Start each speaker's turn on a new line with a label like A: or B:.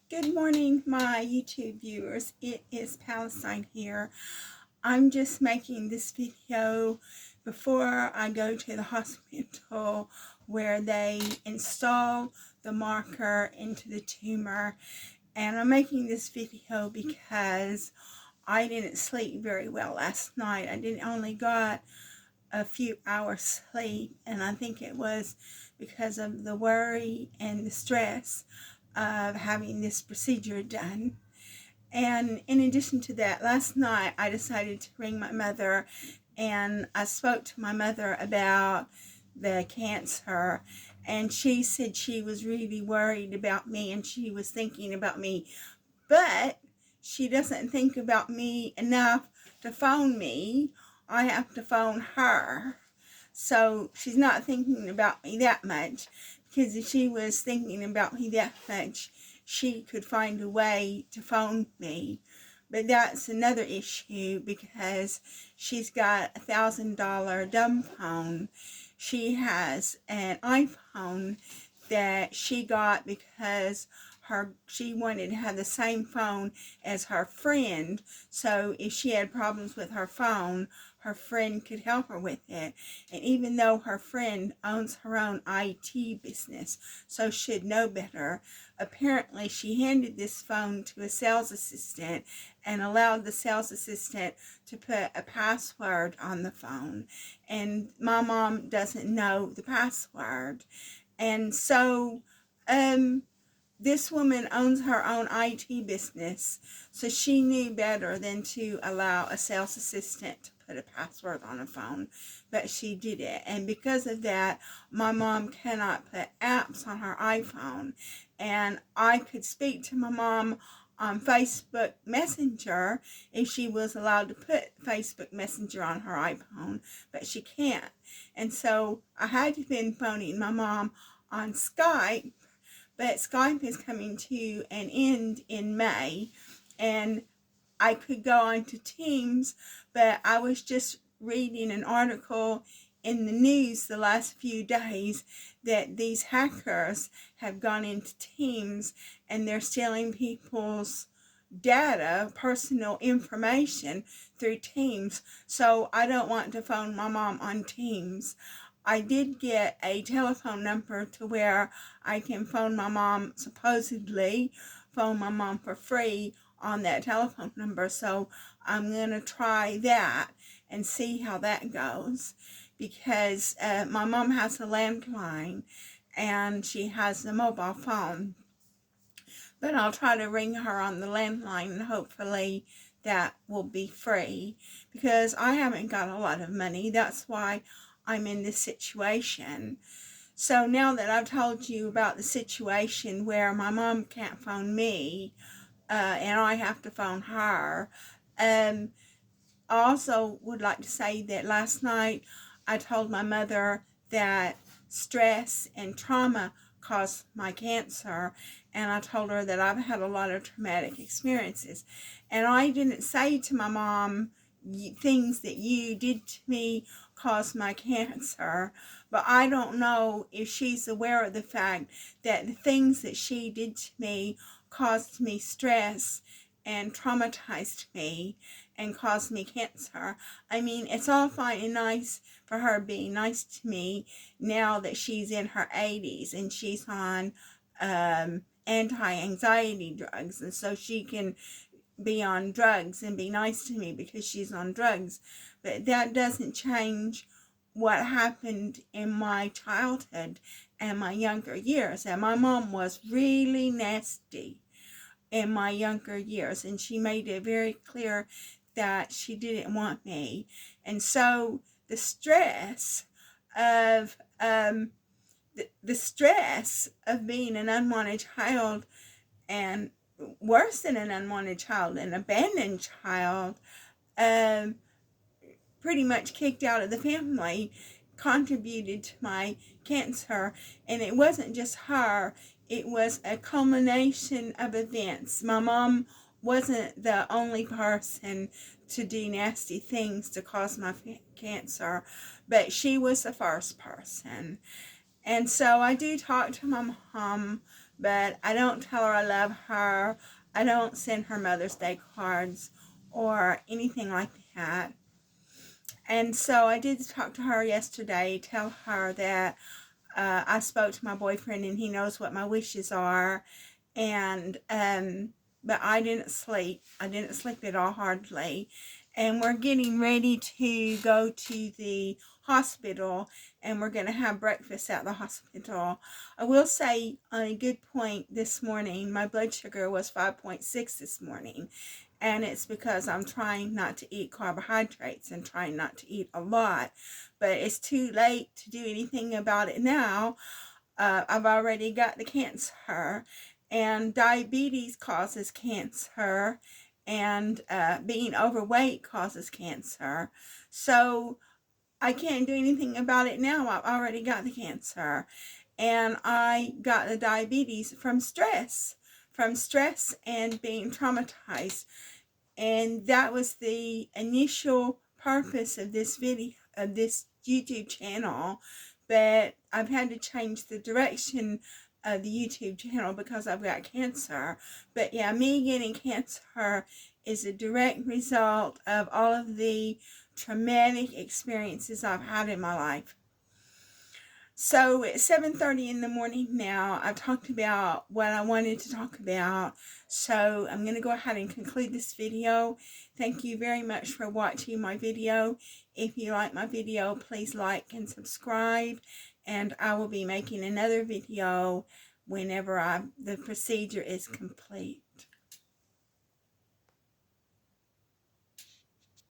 A: Good morning, my YouTube viewers. It is Palestine here. I'm just making this video before I go to the hospital where they install the marker into the tumor. And I'm making this video because I didn't sleep very well last night. Only got a few hours sleep, and I think it was because of the worry and the stress of having this procedure done. And in addition to that, last night I decided to ring my mother, and I spoke to my mother about the cancer, and she said she was really worried about me and she was thinking about me, but she doesn't think about me enough to phone me. I have to phone her. So she's not thinking about me that much, because if she was thinking about me that much, she could find a way to phone me. But that's another issue, because she's got a $1,000 dumb phone. She has an iPhone that she got because she wanted to have the same phone as her friend, so if she had problems with her phone, her friend could help her with it. And even though her friend owns her own IT business, so should know better, apparently she handed this phone to a sales assistant and allowed the sales assistant to put a password on the phone. And my mom doesn't know the password. And so, this woman owns her own IT business, so she knew better than to allow a sales assistant to put a password on a phone, but she did it. And because of that, my mom cannot put apps on her iPhone. And I could speak to my mom on Facebook Messenger if she was allowed to put Facebook Messenger on her iPhone, but she can't. And so I had to been phoning my mom on Skype, but Skype is coming to an end in May, and I could go on to Teams, but I was just reading an article in the news the last few days that these hackers have gone into Teams and they're stealing people's data, personal information through Teams. So I don't want to phone my mom on Teams. I did get a telephone number to where I can phone my mom, supposedly phone my mom for free on that telephone number. So I'm going to try that and see how that goes, because my mom has a landline and she has a mobile phone. But I'll try to ring her on the landline, and hopefully that will be free, because I haven't got a lot of money. That's why I'm in this situation. So now that I've told you about the situation where my mom can't phone me, and I have to phone her, I also would like to say that last night I told my mother that stress and trauma caused my cancer, and I told her that I've had a lot of traumatic experiences. And I didn't say to my mom, things that you did to me caused my cancer, but I don't know if she's aware of the fact that the things that she did to me caused me stress and traumatized me and caused me cancer. I mean, it's all fine and nice for her being nice to me now that she's in her 80s and she's on anti-anxiety drugs, and so she can be on drugs and be nice to me because she's on drugs. But that doesn't change what happened in my childhood and my younger years. And my mom was really nasty in my younger years, and she made it very clear that she didn't want me. And so the stress of the stress of being an unwanted child, and worse than an unwanted child, an abandoned child, pretty much kicked out of the family, contributed to my cancer. And it wasn't just her, it was a culmination of events. My mom wasn't the only person to do nasty things to cause my cancer, but she was the first person. And so I do talk to my mom but I don't tell her I love her. I don't send her Mother's Day cards or anything like that. And so I did talk to her yesterday, tell her that I spoke to my boyfriend and he knows what my wishes are. And but I didn't sleep. I didn't sleep at all, hardly. And we're getting ready to go to the hospital, and we're going to have breakfast at the hospital. I will say, on a good point, this morning my blood sugar was 5.6 this morning, and it's because I'm trying not to eat carbohydrates and trying not to eat a lot. But it's too late to do anything about it now. I've already got the cancer, and diabetes causes cancer, and being overweight causes cancer. So I can't do anything about it now. I've already got the cancer, and I got the diabetes from stress and being traumatized. And that was the initial purpose of this video, of this YouTube channel. But I've had to change the direction of the YouTube channel because I've got cancer. But yeah, me getting cancer is a direct result of all of the traumatic experiences I've had in my life. So it's 7:30 in the morning now. I've talked about what I wanted to talk about. So I'm going to go ahead and conclude this video. Thank you very much for watching my video. If you like my video, please like and subscribe. And I will be making another video whenever the procedure is complete.